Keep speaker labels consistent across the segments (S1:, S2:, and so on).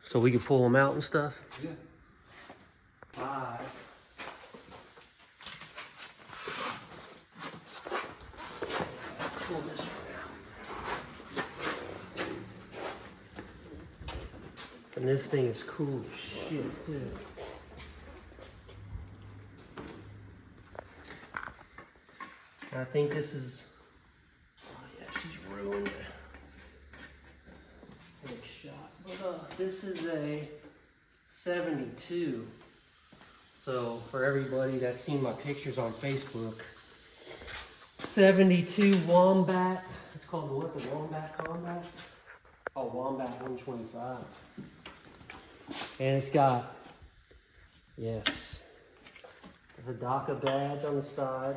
S1: So we can pull them out and stuff?
S2: Yeah.
S1: 5. Let's pull this one out. And this thing is cool as shit, too. I think this is, oh yeah, she's ruined. Big shot. But this is a 72. So for everybody that's seen my pictures on Facebook, 72 Wombat. It's called the what? The Wombat Combat? Oh, Wombat 125. And it's got, yes, the Hodaka badge on the side.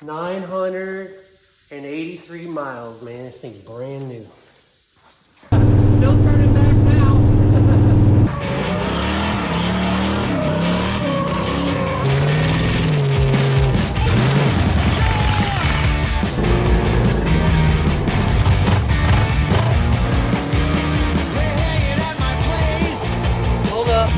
S1: 983 miles, man. This thing's brand new. No turning back now. Hold up.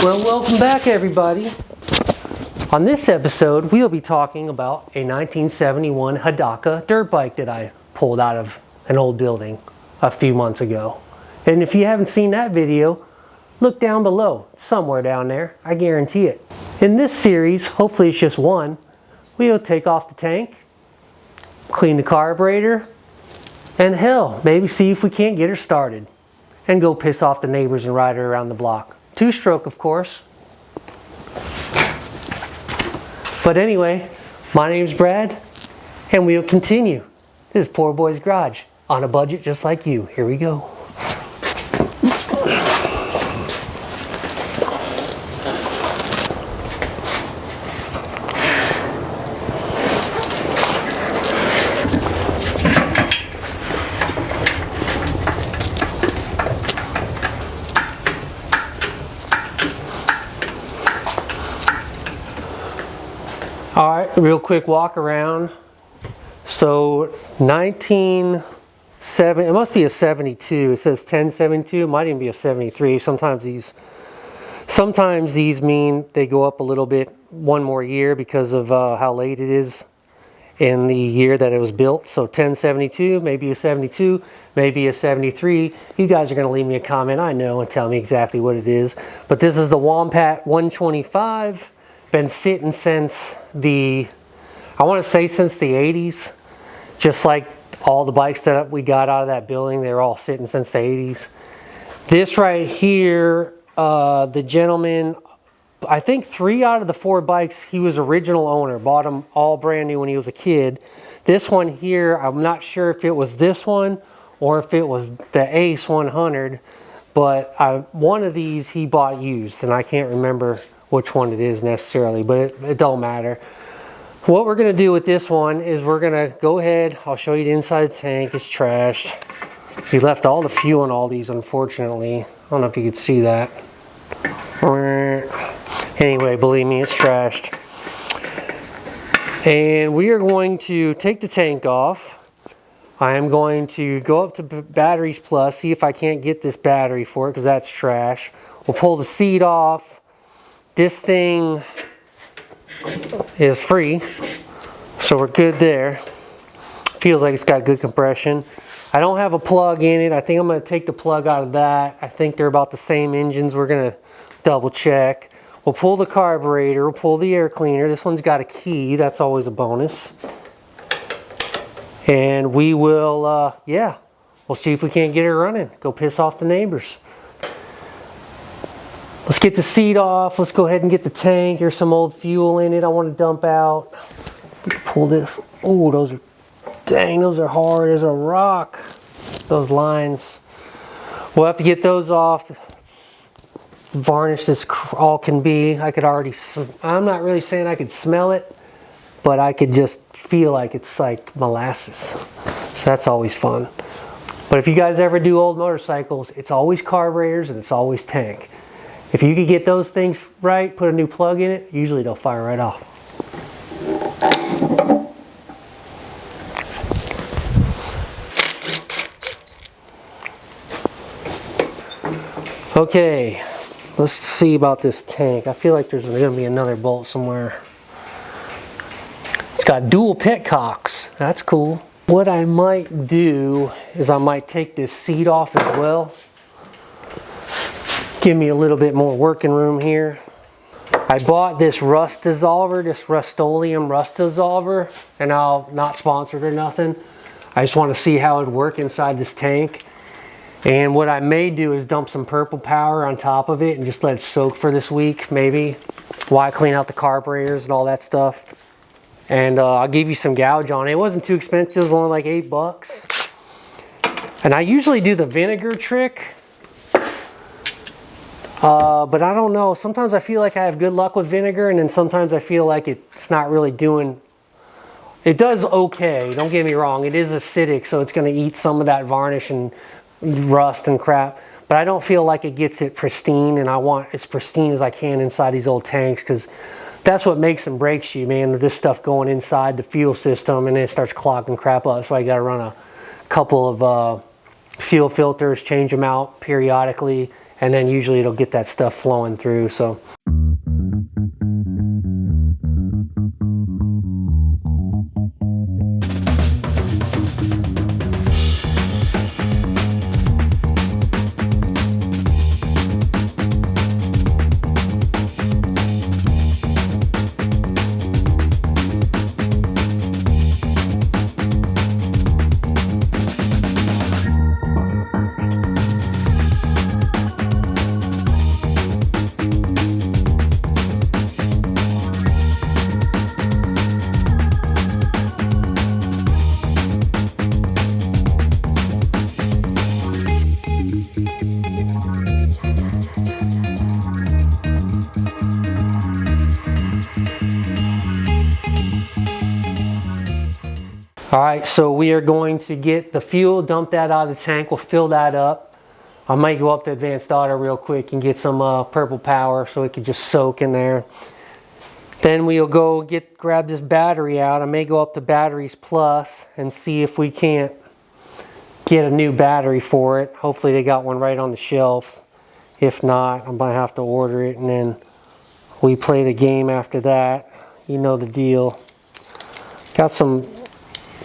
S1: Well, welcome back, everybody. On this episode, we'll be talking about a 1971 Hodaka dirt bike that I pulled out of an old building a few months ago. And if you haven't seen that video, look down below, somewhere down there, I guarantee it. In this series, hopefully it's just one, we'll take off the tank, clean the carburetor, and hell, maybe see if we can't get her started, and go piss off the neighbors and ride her around the block. 2-stroke, of course. But anyway, my name's Brad, and we'll continue. This is Poor Boy's Garage, on a budget just like you. Here we go. All right, real quick walk around. So 1970, it must be a 72. It says 1072. It might even be a 73. Sometimes these mean they go up a little bit one more year because of how late it is in the year that it was built. So 1072, maybe a 72, maybe a 73. You guys are going to leave me a comment, I know, and tell me exactly what it is. But this is the Wombat 125. Been sitting since the, I want to say since the 80s. Just like all the bikes that we got out of that building, they're all sitting since the 80s. This right here, the gentleman, I think 3 out of the 4 bikes, he was original owner, bought them all brand new when he was a kid. This one here, I'm not sure if it was this one or if it was the Ace 100, but one of these he bought used, and I can't remember which one it is necessarily, but it don't matter. What we're going to do with this one is we're going to go ahead, I'll show you the inside of the tank. It's trashed. He left all the fuel in all these, unfortunately. I don't know if you could see that. Anyway, believe me, it's trashed. And we are going to take the tank off. I am going to go up to Batteries Plus, see if I can't get this battery for it, because that's trash. We'll pull the seat off. This thing is free, so we're good there. Feels like it's got good compression. I don't have a plug in it. I think I'm going to take the plug out of that. I think they're about the same engines. We're going to double check. We'll pull the carburetor. We'll pull the air cleaner. This one's got a key. That's always a bonus. And we will, yeah, we'll see if we can't get her running. Go piss off the neighbors. Let's get the seat off. Let's go ahead and get the tank. There's some old fuel in it I want to dump out. Pull this. Oh, those are, dang, those are hard as a rock. Those lines. We'll have to get those off. Varnish this all can be. I could already, I'm not really saying I could smell it, but I could just feel like it's like molasses. So that's always fun. But if you guys ever do old motorcycles, it's always carburetors and it's always tank. If you could get those things right, put a new plug in it, usually they'll fire right off. Okay, let's see about this tank. I feel like there's going to be another bolt somewhere. It's got dual petcocks. That's cool. What I might do is I might take this seat off as well. Give me a little bit more working room here. I bought this rust dissolver, this Rust-Oleum rust dissolver, and I'll not sponsored or nothing. I just want to see how it would work inside this tank. And what I may do is dump some purple power on top of it and just let it soak for this week, maybe, while I clean out the carburetors and all that stuff. And I'll give you some gouge on it. It wasn't too expensive, it was only like $8. And I usually do the vinegar trick. But I don't know, sometimes I feel like I have good luck with vinegar, and then sometimes I feel like it's not really doing, it does okay, don't get me wrong, it is acidic, so it's going to eat some of that varnish and rust and crap, but I don't feel like it gets it pristine, and I want as pristine as I can inside these old tanks, because that's what makes and breaks you, man, this stuff going inside the fuel system, and then it starts clogging crap up. That's why you got to run a couple of fuel filters, change them out periodically, and then usually it'll get that stuff flowing through. So Alright, so we are going to get the fuel, dump that out of the tank, we'll fill that up. I might go up to Advanced Auto real quick and get some purple power so it can just soak in there. Then we'll go grab this battery out. I may go up to Batteries Plus and see if we can't get a new battery for it. Hopefully they got one right on the shelf. If not, I might have to order it, and then we play the game after that. You know the deal. Got some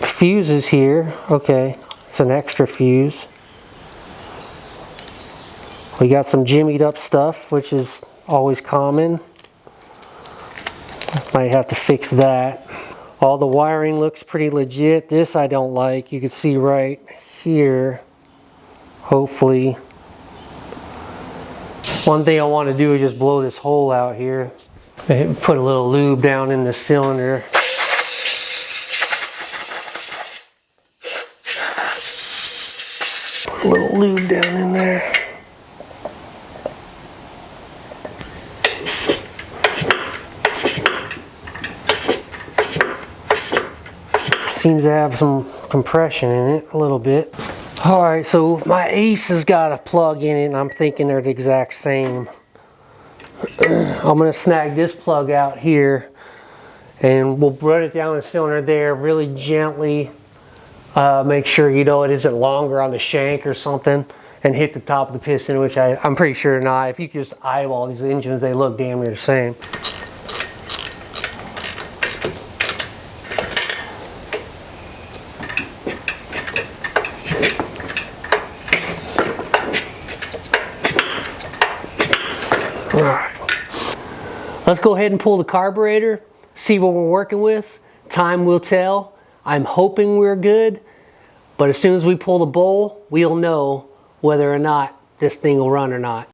S1: fuses here. Okay, it's an extra fuse. We got some jimmied up stuff, which is always common. Might have to fix that. All the wiring looks pretty legit. This I don't like. You can see right here. Hopefully. One thing I want to do is just blow this hole out here. Put a little lube down in the cylinder. Put a little lube down in there. Seems to have some compression in it, a little bit. Alright, so my Ace has got a plug in it, and I'm thinking they're the exact same. I'm going to snag this plug out here, and we'll run it down the cylinder there really gently. Make sure, you know, it isn't longer on the shank or something, and hit the top of the piston, which I'm pretty sure not. If you just eyeball these engines, they look damn near the same. Let's go ahead and pull the carburetor, see what we're working with. Time will tell. I'm hoping we're good, but as soon as we pull the bowl, we'll know whether or not this thing will run or not.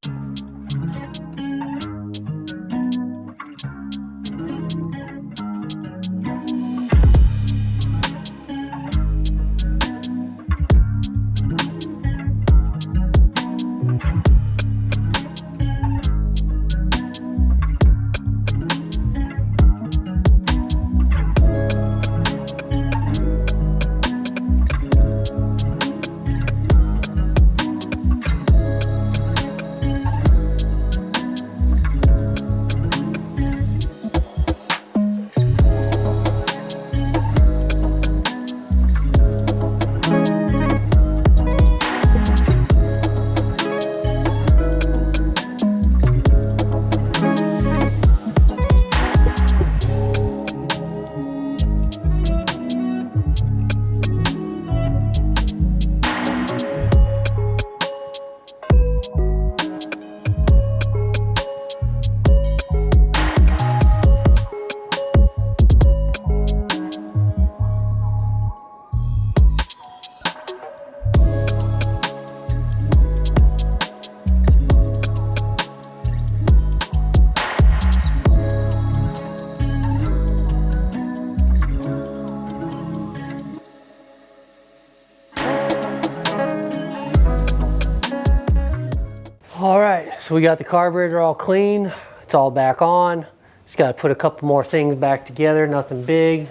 S1: so we got the carburetor all clean. It's all back on. Just got to put a couple more things back together, nothing big.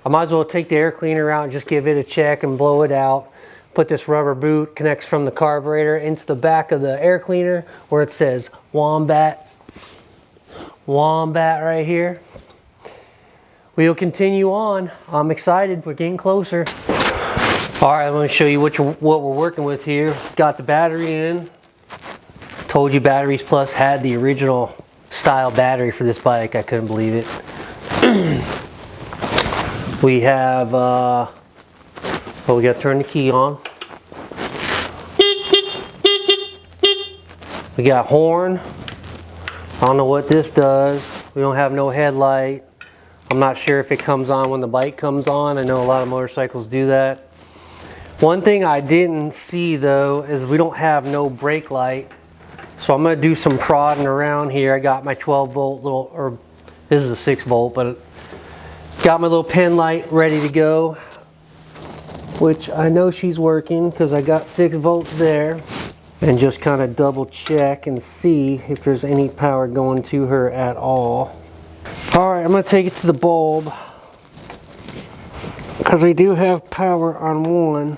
S1: I might as well take the air cleaner out and just give it a check and blow it out. Put this rubber boot, connects from the carburetor into the back of the air cleaner where it says Wombat. Wombat right here. We'll continue on. I'm excited, we're getting closer. All right, let me show you what we're working with here. Got the battery in. Told you Batteries Plus had the original style battery for this bike. I couldn't believe it. We have, well, we got to turn the key on. We got horn. I don't know what this does. We don't have no headlight. I'm not sure if it comes on when the bike comes on. I know a lot of motorcycles do that. One thing I didn't see though is we don't have no brake light. So I'm going to do some prodding around here. I got my 12 volt little, or this is a 6 volt, but got my little pen light ready to go, which I know she's working because I got 6 volts there. And just kind of double check and see if there's any power going to her at all. All right, I'm going to take it to the bulb because we do have power on one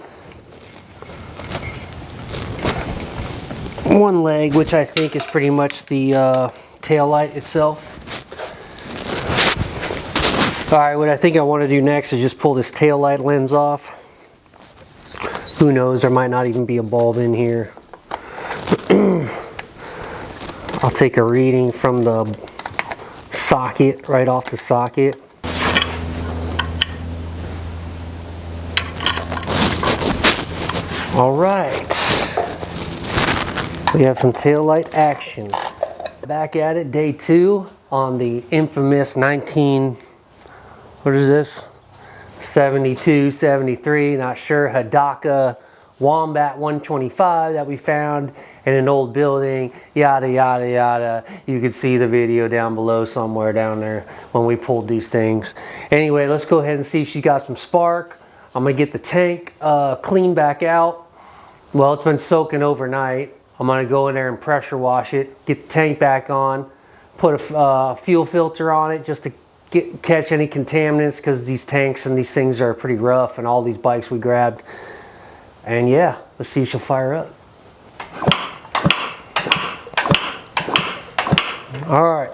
S1: leg, which I think is pretty much the tail light itself. All right, what I think I want to do next is just pull this tail light lens off. Who knows, there might not even be a bulb in here. I'll take a reading from the socket, right off the socket. All right. We have some taillight action. Back at it, day 2 on the infamous 72, 73, not sure, Hodaka Wombat 125 that we found in an old building, yada, yada, yada. You could see the video down below somewhere down there when we pulled these things. Anyway, let's go ahead and see if she got some spark. I'm gonna get the tank cleaned back out. Well, it's been soaking overnight. I'm gonna go in there and pressure wash it, get the tank back on, put a fuel filter on it just to catch any contaminants, because these tanks and these things are pretty rough, and all these bikes we grabbed. And yeah, let's see if she'll fire up. All right.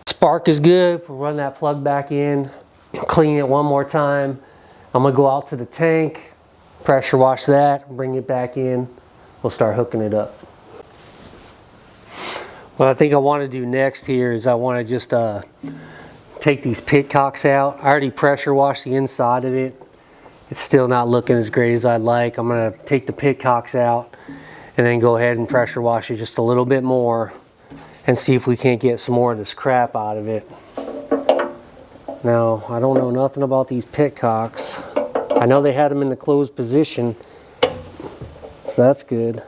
S1: Spark is good. We'll run that plug back in, clean it one more time. I'm gonna go out to the tank, pressure wash that, bring it back in. We'll start hooking it up. What I think I want to do next here is I want to just take these pit cocks out. I already pressure washed the inside of it. It's still not looking as great as I'd like. I'm going to take the pit cocks out and then go ahead and pressure wash it just a little bit more and see if we can't get some more of this crap out of it. Now, I don't know nothing about these pit cocks. I know they had them in the closed position, so that's good.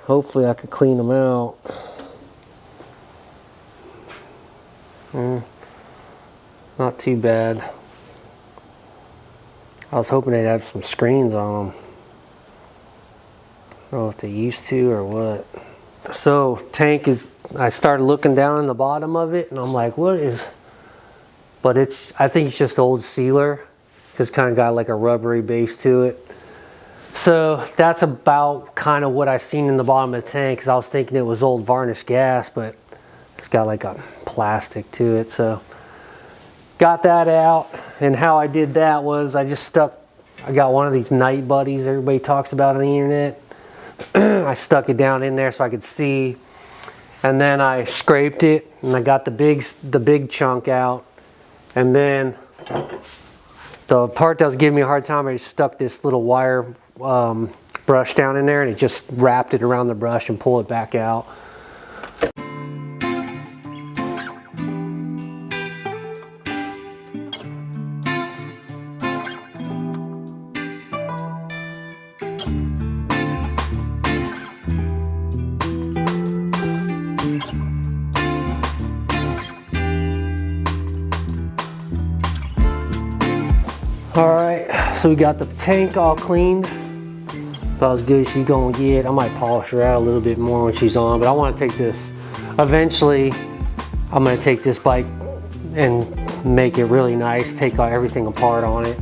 S1: Hopefully I could clean them out. Not too bad. I was hoping they'd have some screens on them. I don't know if they used to or what. So tank is, I started looking down in the bottom of it and I'm like, what is, but I think it's just old sealer. Just kind of got like a rubbery base to it. So that's about kind of what I seen in the bottom of the tank, because I was thinking it was old varnished gas, but it's got like a plastic to it. So got that out, and how I did that was I got one of these night buddies everybody talks about on the internet. I stuck it down in there so I could see, and then I scraped it and I got the big chunk out, and then the part that was giving me a hard time, I stuck this little wire brush down in there, and it just wrapped it around the brush and pull it back out. All right, so we got the tank all cleaned. about as good as she's gonna get. I might polish her out a little bit more when she's on, but I want to take this. Eventually, I'm gonna take this bike and make it really nice. Take everything apart on it.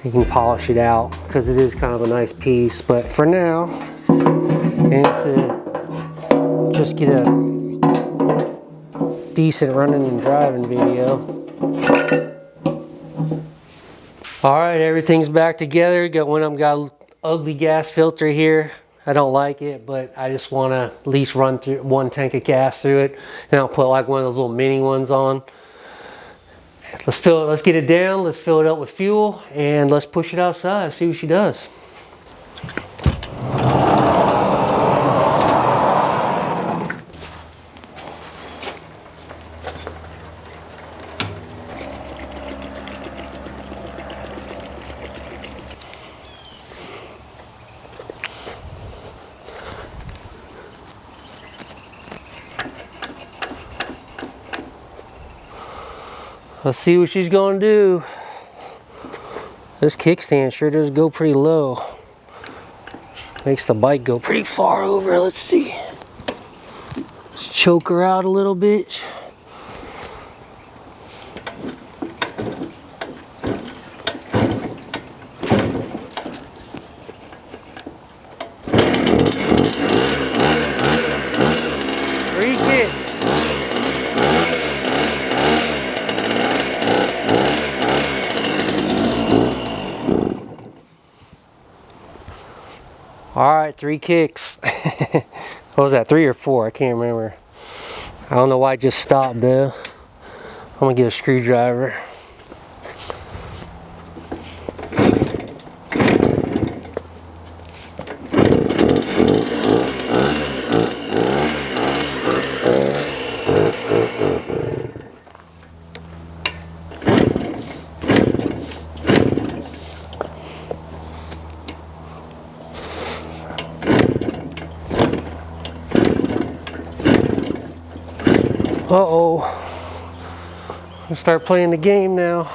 S1: You can polish it out because it is kind of a nice piece. But for now, and to just get a decent running and driving video. All right, everything's back together. Got an ugly gas filter here. I don't like it, but I just want to at least run through 1 tank of gas through it, and I'll put like one of those little mini ones on. Let's fill it. Let's get it down. Let's fill it up with fuel, and let's push it outside. See what she does. Let's see what she's gonna do. This kickstand sure does go pretty low. Makes the bike go pretty far over. Let's see. Let's choke her out a little bit. Three kicks. All right, 3 kicks. What was that, 3 or 4? I can't remember. I don't know why it just stopped though. I'm gonna get a screwdriver. Uh-oh. I'll start playing the game now.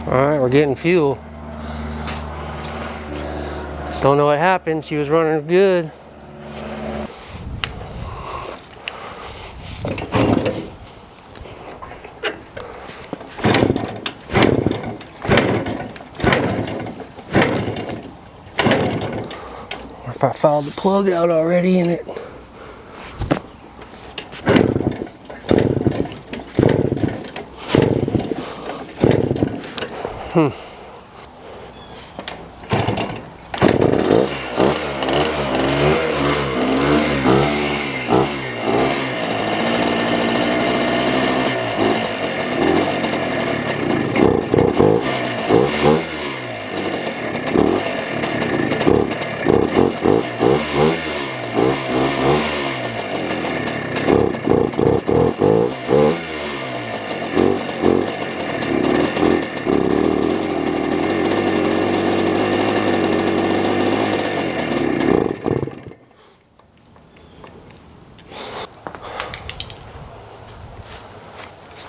S1: All right, we're getting fuel. Don't know what happened. She was running good. Or if I fouled the plug out already in it.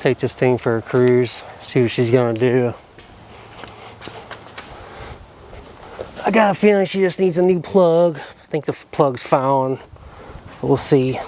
S1: Take this thing for a cruise, see what she's gonna do. I got a feeling she just needs a new plug. I think the plug's found. We'll see.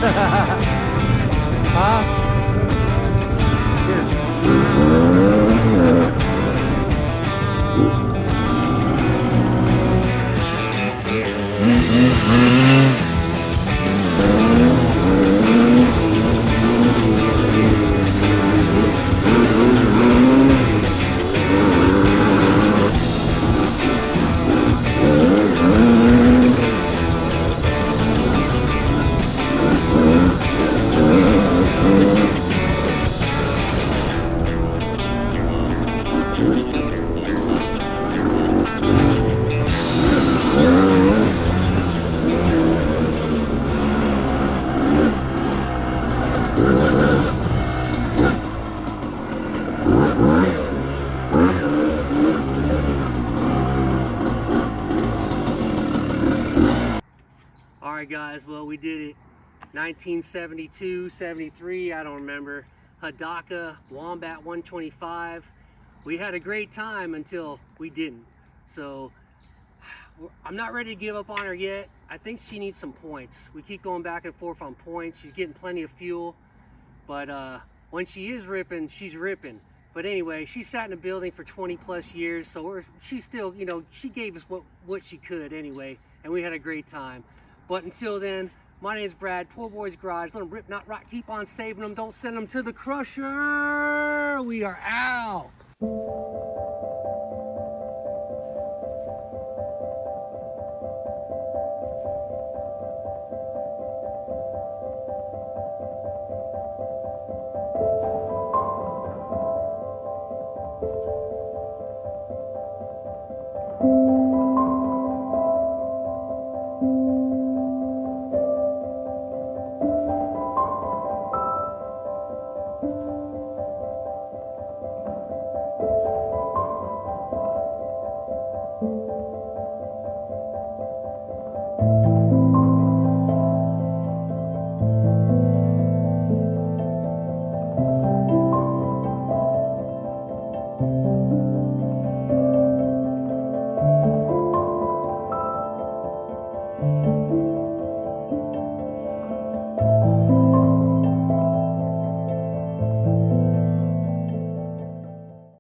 S1: Huh? All right, guys, well, we did it. 1972, 73, I don't remember. Hodaka Wombat 125. We had a great time until we didn't. So I'm not ready to give up on her yet. I think she needs some points. We keep going back and forth on points. She's getting plenty of fuel, but when she is ripping, she's ripping. But anyway, she sat in the building for 20 plus years, so she's still, you know, she gave us what she could anyway, and we had a great time. But until then, my name is Brad, Poor Boys Garage. Let them rip, not rot. Keep on saving them. Don't send them to the crusher. We are out.